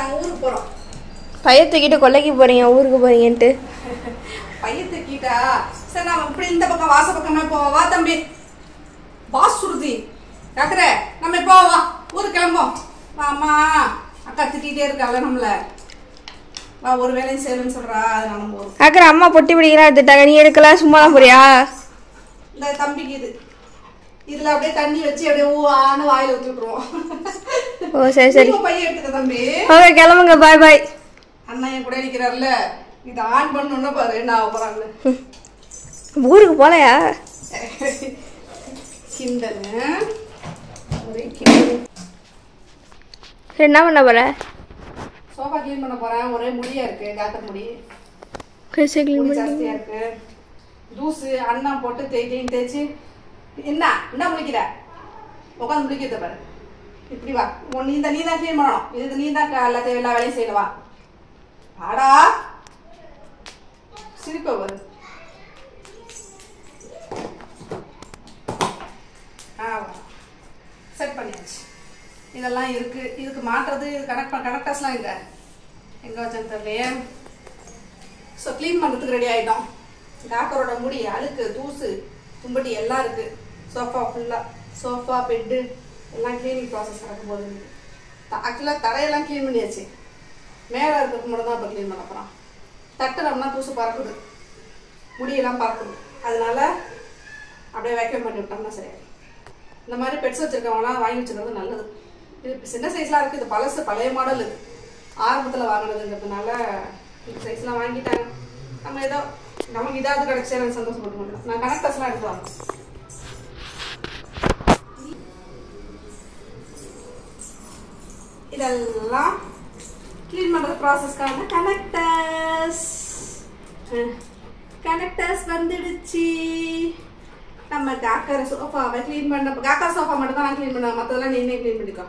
நாங்கள் ஊருக்கு போகிறோம். பைய தூக்கிட்டு கொல்லைக்கு போகிறீங்க, ஊருக்கு போகிறீங்கன்ட்டு. பைய தூக்கிட்டா சரி, நான் இப்படி இந்த பக்கம் வாச பக்கமே போவோம். வா தம்பி, பாஸ் சுருதி கேட்குற, நம்ம இப்போ வா ஊருக்கு கிளம்போம். வாம்மா, அக்கா திட்டிகிட்டே இருக்கால நம்மளை. வா, ஒரு வேலையும் செய்யணும்னு சொல்கிறா, அது நம்ம போகிறோம். அக்கா அம்மா பொட்டி பிடிக்கிறா எடுத்துட்டாங்க, நீ எடுக்கல, சும்மா தான் போறியா? இந்த தம்பிக்கு இதில் அப்படியே தண்ணி வச்சு அப்படியே ஊன்னு வாயில் ஊற்றி விட்டுருவோம். ஓ சரி சரி. பையன் எடுத்துக்க தம்பி. ஓகே கிளம்புங்க, பாய் பாய். அண்ணன் என் கூட நிற்கிறாருல்ல, இது ஆன் பண்ணணுன்னா பாரு என்ன ஆக போகிறாங்க. ஊருக்கு போகலையா? கிண்டல் ஒரே கிண்டல். என்ன பண்ண போற? சோஃபா க்ளீன் பண்ண போகிறேன். ஒரே முடியா இருக்குது, காத்த முடி ஜாஸ்தியாக இருக்குது. ஜூஸு அண்ணன் போட்டு தேய்ச்சி என்ன முடிக்கிற, உட்காந்து முடிக்கிறத பாரு. இப்படி வா, நீ தான் க்ளீன் பண்ணணும். இது நீ தான் எல்லாத்தையும் எல்லா வேலையும் செய்யணும். வா ஆடா, சிரிப்ப வரு. செட் பண்ணியாச்சு. இதெல்லாம் இருக்கு, இதுக்கு மாட்டுறது, இது கனெக்டர்ஸ்லாம் எங்கே வச்சேன்னு தெரியலையே. ஸோ க்ளீன் பண்ணுறதுக்கு ரெடி ஆகிட்டோம். டாக்டரோட முடி, அழுக்கு, தூசு, தும்பட்டி எல்லாம் இருக்குது. சோஃபா ஃபுல்லாக, சோஃபா பெட்டு எல்லாம் க்ளீனிங் ப்ராசஸ் நடக்கும்போது ஆக்சுவலாக தரையெல்லாம் க்ளீன் பண்ணியாச்சு. மேலே இருக்கிறது மட்டும் தான் இப்போ க்ளீன் பண்ண போகிறோம். தட்டுறோம்னா தூசு பறக்குது, முடியெல்லாம் பறக்குது. அதனால அப்படியே வேக்யூம் பண்ணி விட்டோம்னா சரியா. இந்த மாதிரி பெட்ஸ் வச்சுருக்கவங்களாம் வாங்கி வச்சுக்கிறது நல்லது. இது சின்ன சைஸ்லாம் இருக்குது, இது பழைய மாடல். இது ஆரம்பத்தில் வாங்கினதுங்கிறதுனால இந்த சைஸ்லாம் வாங்கிட்டாங்க. நம்ம ஏதோ நமக்கு இதாவது கிடச்சா எனக்கு சந்தோஷப்பட்டு முடியும். நான் கனெக்டர்ஸ்லாம் எடுத்து வாங்க. இதெல்லாம் க்ளீன் பண்ணுறது ப்ராசஸ்க்கான கனெக்டர்ஸ் வந்துடுச்சு. நம்ம காக்கா சோஃபாவை க்ளீன் பண்ண, காக்கா சோஃபா மட்டும் தான் நான் க்ளீன் பண்ணுவேன், மற்றதெல்லாம் நீனே க்ளீன் பண்ணிக்கோ.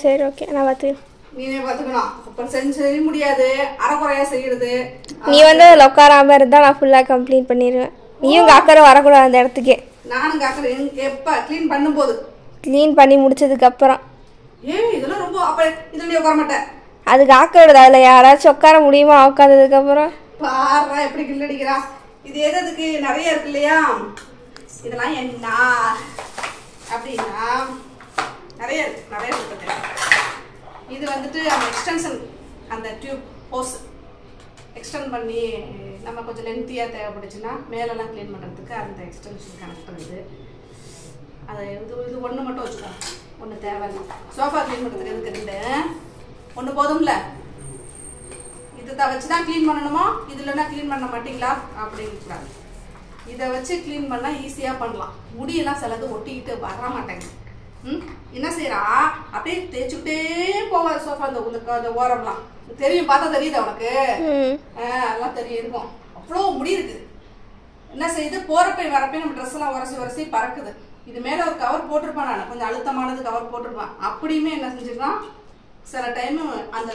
சரி ஓகே, நான் பார்த்துக்கிறேன். நீனே பார்த்துக்கணும். அப்புறம் செய்ய முடியாது, அரைக்குறையா செய்யறது. நீ வந்து உட்காராம இருந்தால் நான் ஃபுல்லாக கம்ப்ளீட் பண்ணிடுவேன். நீயும் காக்கரை வரக்கூடாது அந்த இடத்துக்கே. நானும் காக்கரை எப்போ க்ளீன் பண்ணும்போது, க்ளீன் பண்ணி முடிச்சதுக்கப்புறம். இதெல்லாம் ரொம்ப அப்போ இதில் நீ உட்கார மாட்டேன். அது காக்கரோட, அதில் யாராச்சும் உட்கார முடியுமா? உட்காந்ததுக்கப்புறம் பாரு எப்படி கில்லடிக்கிறா. இது எதுக்கு நிறைய இருக்கு இல்லையா, இதெல்லாம் என்ன அப்படின்னா நிறைய இருக்கு. இது வந்துட்டு அந்த எக்ஸ்டென்ஷன், அந்த டியூப் ஹோஸ் எக்ஸ்டெண்ட் பண்ணி நம்ம கொஞ்சம் லென்த்தியாக தேவைப்பட்டுச்சுன்னா மேலெல்லாம் க்ளீன் பண்ணுறதுக்கு அந்த எக்ஸ்டென்ஷன் கனெக்ட் பண்ணுது. அது இது ஒன்று மட்டும் வச்சுக்கோங்க, ஒன்று தேவையில்லை. சோஃபா க்ளீன் பண்ணுறதுக்கு எதுக்கு ஒன்று போதும்ல. இதை வச்சு தான் க்ளீன் பண்ணணுமா, இது இல்லைன்னா க்ளீன் பண்ண மாட்டிங்களா அப்படின்னு கூடாது. இதை வச்சு க்ளீன் பண்ணால் ஈஸியாக பண்ணலாம். முடியெல்லாம் சிலது ஒட்டிக்கிட்டு வர மாட்டேங்குது. என்ன செய்யறா, அப்படியே தேய்ச்சுக்கிட்டே போவார் சோஃபா. அந்த ஓரம்லாம் தெரியும், பார்த்தா தெரியுது அவனுக்கு. எல்லாம் தெரியும், இருக்கும். அவ்வளோ முடி இருக்குது. என்ன செய்யுது, போறப்ப வரப்பே நம்ம ட்ரெஸ் எல்லாம் உரசி பறக்குது. இது மேல ஒரு கவர் போட்டிருப்பான், நான் கொஞ்சம் அழுத்தமானது கவர் போட்டிருப்பான். அப்படியுமே என்ன செஞ்சிருக்கான், சில டைம் அந்த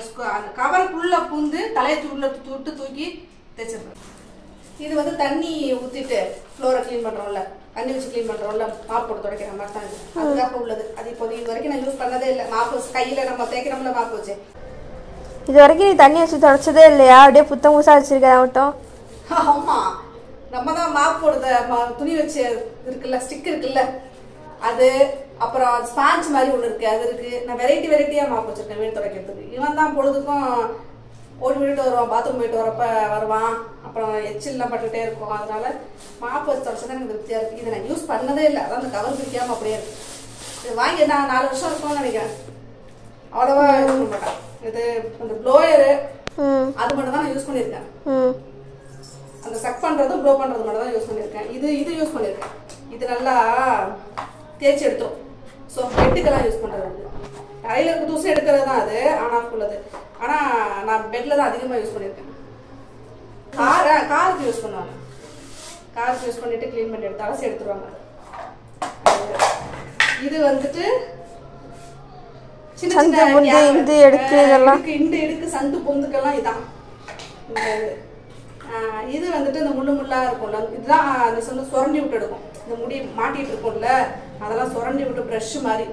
கவருக்குள்ள பூந்து தலையை விட்டு தூக்கி தேய்ச்சிருப்பேன். இது வந்து தண்ணி ஊற்றிட்டு ஃப்ளோரை க்ளீன் பண்ணுறோம்ல, தண்ணி வச்சு க்ளீன் பண்ணுறோம்ல, மாப்பு போட்டு துடைக்கிற மாதிரி தான் இது. அதுக்காக உள்ளது. அது இப்போது இது வரைக்கும் நான் யூஸ் பண்ணதே இல்லை. மாப்பு கையில் நம்ம தேய்க்கிறோம்ல மாப்பு வச்சு. இது வரைக்கும் நீ தண்ணி வச்சு துடைச்சதே இல்லையா? அப்படியே புத்தம் புதுசாக வச்சிருக்கேன் மட்டும். ஆமாம், நம்ம தான் மாப்பு போடுறத துணி வச்சு இருக்குல்ல, ஸ்டிக் இருக்குல்ல அது, அப்புறம் ஸ்பாஞ்ச் மாதிரி ஒன்று இருக்குது, அது இருக்குது. நான் வெரைட்டியாக மாப்பு வச்சுருக்கேன் வீடு துடைக்கிறதுக்கு. இவன் தான் பொழுதுக்கும் ஓடி வீட்டு வருவான், பாத்ரூம் போயிட்டு வரப்ப வருவான், அப்புறம் எச்சில்லாம் பட்டுகிட்டே இருக்கும். அதனால மாப்பு வச்சு தொடச்சு தான் எனக்கு திருப்தியாக இருக்குது. இதை நான் யூஸ் பண்ணதே இல்லை, அதான் அந்த கவர் பிடிக்காமல் அப்படியே இருக்குது. இது வாங்கி நான் 4 வருஷம் இருக்கும்னு நினைக்கிறேன். அவ்வளோவா யூஸ் பண்ண மாட்டேன். இது அந்த ப்ளோயரு அது மட்டும் தான் நான் யூஸ் பண்ணியிருக்கேன். அந்த சக் பண்ணுறதும் ப்ளோ பண்ணுறது மட்டும் தான் யூஸ் பண்ணியிருக்கேன். இது யூஸ் பண்ணியிருக்கேன். இது நல்லா தேய்ச்சி எடுத்தோம். ஸோ பெட்டுக்கெல்லாம் யூஸ் பண்ணுறது, தரையில் இருக்க தூசு எடுக்கிறது தான் அது, ஆன் ஆஃப் உள்ளது. ஆனால் நான் பெட்டில் தான் அதிகமாக யூஸ் பண்ணியிருக்கேன். காருக்கு யூஸ் பண்ணுவாங்க. காருக்கு யூஸ் பண்ணிட்டு க்ளீன் பண்ணி எடுத்து அலசி எடுத்துருவாங்க. இது வந்துட்டு சின்ன சின்ன எடுக்கு சந்து பொந்துக்கெல்லாம் இதான். இது வந்துட்டு இந்த முள்ளா இருக்கும்ல, இதுதான் அந்த சொன்ன சுரண்டி விட்டு எடுக்கும். இந்த முடி மாட்டிட்டு இருக்கும்ல, அதெல்லாம் சுரண்டி விட்டு ப்ரஷ் மாதிரி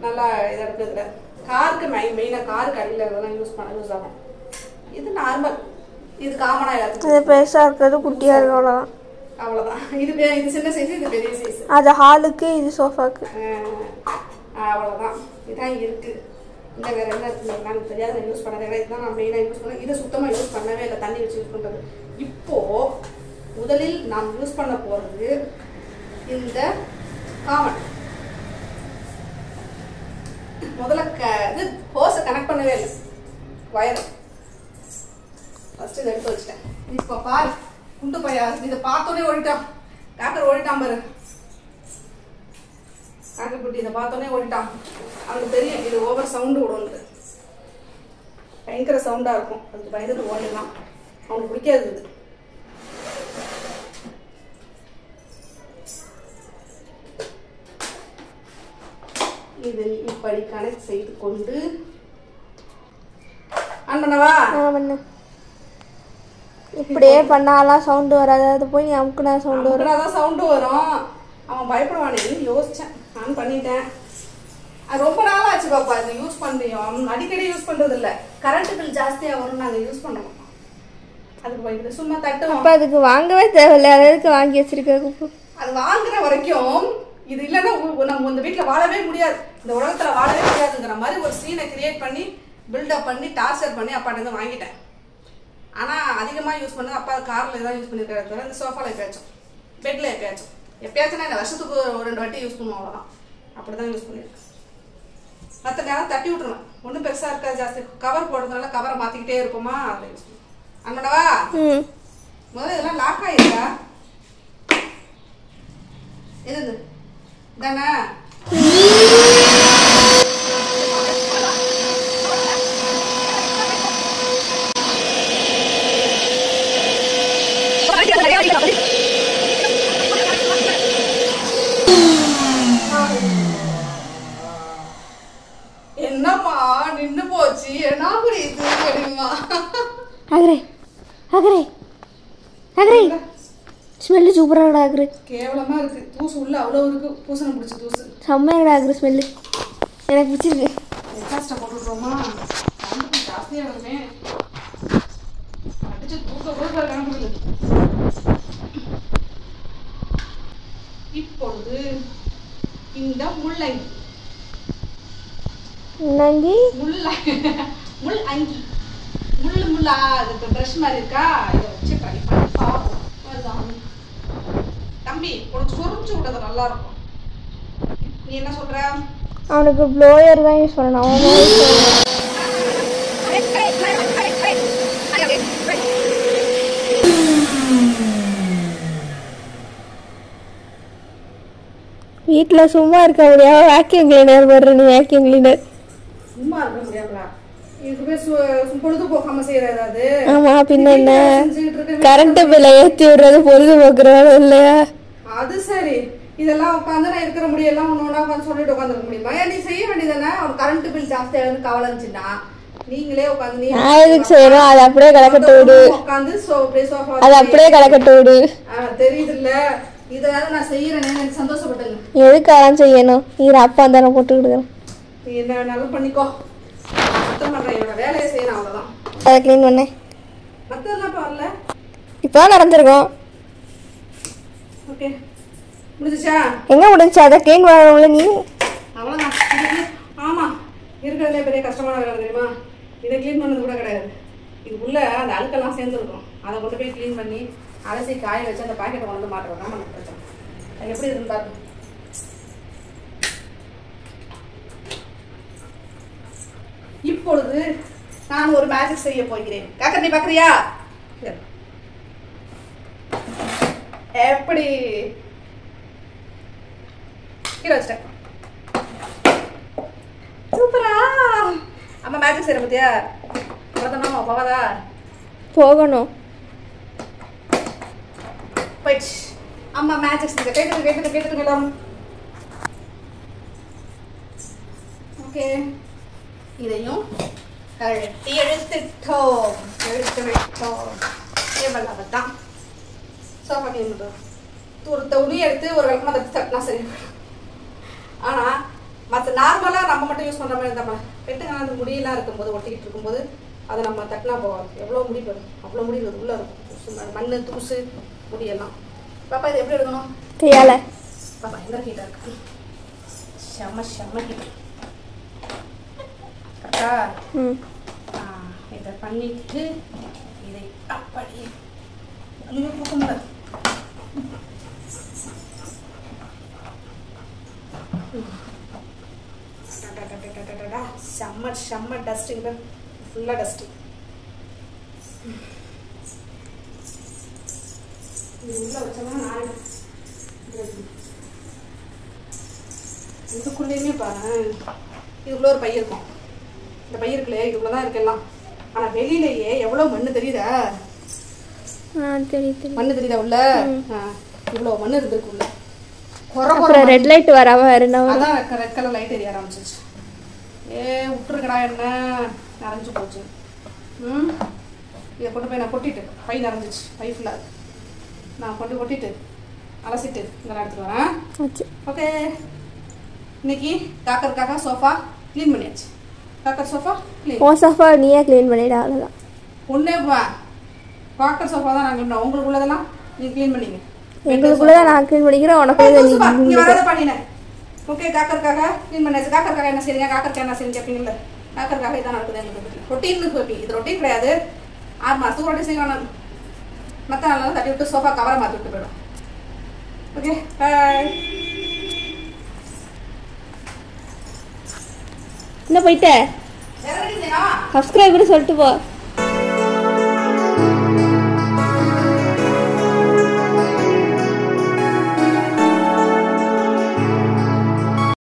நல்லா இதாக இருக்குதுல. காருக்கு மெயினாக காருக்கு அடியில் இதெல்லாம் யூஸ் ஆகும். இது நார்மல், இது காமனாக எல்லாத்துக்கும். இது பெருசாக இருக்கிறது குட்டியாக இருக்கு அவ்வளோதான். அவ்வளோதான். இது சின்ன சைஸ், இது பெரிய சைஸ். அது ஹாலுக்கு, இது சோஃபாக்கு. அவ்வளோதான். இதுதான் இருக்குது. இல்லை வேறு என்ன இருக்குன்னு தெரியாது. நான் யூஸ் பண்ணதே இல்லை. இதுதான் நான் மெயினாக யூஸ் பண்ணேன். இதை சுத்தமாக யூஸ் பண்ணவே இல்லை, தண்ணி வச்சு யூஸ் பண்ணுறது. இப்போது முதலில் நாம் யூஸ் பண்ண போகிறது இந்த காமன். முதல்ல இது ஹோஸை கனெக்ட் பண்ணவே இல்லை, வயர் ஃபஸ்ட்டு இதை எடுத்து வச்சுட்டேன். இப்போ பாரு குண்டு பையா, இதை பார்த்தோன்னே ஓடிட்டான். டாக்டர் ஓடிட்டான் பாரு. டாக்டர் குட்டி இதை பார்த்தோன்னே ஓடிட்டான். அவனுக்கு தெரியும் இது ஓவர் சவுண்டு விடும்ட்டு. பயங்கர சவுண்டாக இருக்கும், அதுக்கு பயந்துட்டு ஓடிடலாம். அவனுக்கு பிடிக்காது இது. இதில் இப்படி கனெக்ட் செய்து கொண்டு ஆன் பண்ணவா? பண்ணு. இப்படியே பண்ணாலாம் சவுண்டு வராது. அது போய் நீ அமுக்குனா சவுண்டு வரும். அதான் சவுண்டு வரும். அவன் பயப்படுவானேன்னு யோசித்தேன். நான் பண்ணிட்டேன். அது ரொம்ப நாள் ஆச்சு பாப்பா இது யூஸ் பண்ணுறோம். அடிக்கடி யூஸ் பண்ணுறது இல்லை. கரண்ட் பில் ஜாஸ்தியாக வரும், நாங்கள் யூஸ் பண்ணுவோம். அதுக்கு பயந்து சும்மா தட்டுவோம். அப்போ அதுக்கு வாங்கவே தேவையில்லை, அதுக்கு வாங்கி வச்சிருக்க. அது வாங்குற வரைக்கும் இது இல்லைன்னா நம்ம இந்த வீட்டில் வாழவே முடியாது, இந்த உலகத்தில் வாழவே முடியாதுங்கிற மாதிரி ஒரு சீனை கிரியேட் பண்ணி பில்டப் பண்ணி டார்ச்சர் பண்ணி அப்பாட்டேருந்து வாங்கிட்டேன். ஆனால் அதிகமாக யூஸ் பண்ணது அப்பா காரில் தான் யூஸ் பண்ணியிருக்காரு தவிர இந்த சோஃபாவில் எப்பயாச்சும், பெட்டில் எப்பயாச்சும் இந்த வருஷத்துக்கு ஒரு 2 வாட்டி யூஸ் பண்ணுவோம், அவ்வளோதான். அப்படி தான் யூஸ் பண்ணியிருக்கேன். மற்ற நேரம் தட்டி விட்டுருவேன். ஒன்றும் பெருசாக இருக்காது, ஜாஸ்தி கவர் போடுறதுனால கவரை மாற்றிக்கிட்டே இருப்போமா, அதை யூஸ் பண்ணுவோம். அண்ணடவா முதல்ல இதெல்லாம் லாக் ஆகிருக்கா? எது தானே? என்னம்மா நின்று போச்சு, என்ன புரியுது தெரியுமா? அகரே அகரே அகரே ஸ்மெல்லு சூப்பராக ஆகுது. கேவலமா இருக்கு, தூசு உள்ள அவ்வளோ இருக்கு, பூசணம் பிடிச்ச தூசு. செம்மையாக ஆகுது ஸ்மெல்லு, எனக்கு பிடிச்சிருக்கு. எக்ஸாஸ்ட்டை போட்டுவிட்றோமா? கரண்ட் ஜாஸ்தியாக வருமே, அடிச்சு தூக்க கூட கரண்ட். இப்பொழுது இந்த முள்ளங்கி முள் அங்கி முள்ளா அதுக்கு ப்ரஷ் மாதிரி இருக்கா, இதை வச்சு ட்ரை பண்ணி பார்ப்போம். தம்பி உனக்கு சொரிஞ்சு விட்டது நல்லா இருக்கும். நீ என்ன சொல்ற? அவனுக்கு ப்ளோயர் தான் யூஸ் பண்ணணும். வீட்டில் சும்மா இருக்க முடியாம வேக்யூம் கிளீனர் போடுற. நீ வேக்யூம் கிளீனர் சும்மா இருக்க முடியாமலா? இதுவே பொழுது போகாம செய்யற ஏதாவது? ஆமா, பின்ன என்ன? கரண்ட் பில்லை ஏற்றி விடுறது பொழுதுபோக்குறது இல்லையா? அது சரி. இதெல்லாம் உட்காந்து நான் இருக்கிற முடியெல்லாம் ஒன்று உட்காந்து சொல்லிட்டு உட்காந்துருக்க முடியுமா? நீ செய்ய வேண்டியதானே. அவன் கரண்ட் பில் ஜாஸ்தியாக கவலை இருந்துச்சுன்னா நீங்களே உட்காந்து நான் எதுக்கு செய்யறோம்? அது அப்படியே கலக்கட்டு விடு. உட்காந்து அது அப்படியே கலக்கட்டு விடு. தெரியுது இல்ல? இதாவது நான் செய்யறேன்னு எனக்கு சந்தோஷப்பட்டேங்க. எதுக்காரம் செய்யணும்? நீ அப்பா தானே போட்டு கொடுக்குறேன். நீ என்ன வேணாலும் பண்ணிக்கோ. சுத்தம் பண்றேன், என்னோட வேலையை செய்யணும், அவ்வளோதான். அதை க்ளீன் பண்ணேன். மற்றதெல்லாம் வரல, இப்போதான் நடந்திருக்கோம். ஓகே முடிஞ்சிச்சா? எங்க முடிஞ்சு? அதை க்ளீன் பண்ணணும்ல நீ. அவ்வளோதான். ஆமா, இருக்கிறதுலே பெரிய கஷ்டமான வேலை தெரியுமா? இதை க்ளீன் பண்ணது கூட கிடையாது. இது உள்ள அந்த அழுக்கெல்லாம் சேர்ந்துருக்கும். அதை கொண்டு போய் க்ளீன் பண்ணி அலசி காய வச்சு அந்த பாக்கெட்டை கொண்டு மாட்டுறோம். தான் நமக்கு பிரச்சனை. அது எப்படி இருந்தாரு? இப்பொழுது நான் ஒரு மேஜிக் செய்ய போகிறேன். காக்கா நீ பாக்குறியா? எப்படி கீழே வச்சிட்டேன். சூப்பரா அம்மா மேஜிக் செய்யற பத்தியா? வரதணும் போவாதா? போகணும். போயிடுச்சு. அம்மா மேஜிக் செஞ்ச. கேட்டுட்டு எல்லாரும். ஓகே, இதையும் கழட்டி எடுத்து விட்டோம். டேபிள் தான் சோஃபா கிளீன் பண்ணுறோம். ஒரு துணி எடுத்து ஒரு விளக்கமாக தட்டி தட்டினா சரி. ஆனால் மற்ற நார்மலாக நம்ம மட்டும் யூஸ் பண்ணுற மாதிரி இருந்தால் பெட்டுங்க அந்த முடியெல்லாம் இருக்கும்போது ஒட்டிக்கிட்டு இருக்கும்போது அதை நம்ம தட்டினா போகாது. எவ்வளோ முடி வரும், அவ்வளோ முடி உள்ளே இருக்கும், மண் தூசு முடியெல்லாம். பாப்பா இது எப்படி எடுக்கணும்? கையால். பாப்பா எந்த ஹீட்டாக இருக்கு, செம்ம ஹீட் கரெக்டா? இதை பண்ணிட்டு இதை அப்படி தூக்க முடியாது. செம்ம டஸ்ட்டுங்க, ஃபுல்லாக டஸ்ட்டு. உள்ள வச்சோம்னா நான் இதுக்குள்ளேயுமே பாரு, இதுக்குள்ளே ஒரு பை இருக்கும். இந்த பை இருக்குல்லையே, இதுக்குள்ள தான் இருக்கு எல்லாம். ஆனால் வெளியிலேயே எவ்வளோ மண்ணு தெரியுதா? தெரியுது. மண்ணு தெரியுதா உள்ள? இவ்வளோ மண்ணு இருந்திருக்கு உள்ள. அப்புறம் ரெட் லைட் வராம அதான் ரெட் கலர் லைட் எரிய ஆரம்பிச்சிச்சு. விட்டுருக்கடா என்ன நிறைஞ்சு போச்சு. இதை கொண்டு போய் நான் கொட்டிட்டு, பை நிறைஞ்சிச்சு, பை ஃபுல்லாக நான் கொட்டிட்டு அலசிட்டு இங்கே எடுத்துட்டு வரேன். ஓகே, இன்னைக்கு காக்கருக்காக சோஃபா க்ளீன் பண்ணியாச்சு. Cocker sofa clean. உன் சோஃபா நீயே க்ளீன் பண்ணிவிட, அவ்வளோதான். ஒன்றே காக்கர் சோஃபா தான் நாங்கள் க்ளீன். உங்களுக்கு உள்ளதெல்லாம் நீங்கள் க்ளீன் பண்ணிங்க. எங்களுக்குள்ளதான் நான் க்ளீன் பண்ணிக்கிறேன், உனக்கு இங்கே வரதை பண்ணினேன். ஓகே, காக்கருக்காக க்ளீன் பண்ணியாச்சு. காக்கருக்காக என்ன செய்யுங்க, காக்கருக்காக என்ன செய்யுங்க அப்படிங்கல. காக்கருக்காக இதான் நடக்குது எங்களுக்கு. ரொட்டீனுக்கு வைப்பி, இது ரொட்டீன் கிடையாது. 6 மாதத்துக்கு ரொட்டீன் செய்யணும். மற்ற நாள் தட்டி விட்டு சோஃபா கவரை மாற்றி விட்டு போயிடும். ஓகே, பாய். என்ன போயிட்ட? சப்ஸ்கிரைப் கூட சொல்லிட்டு போ.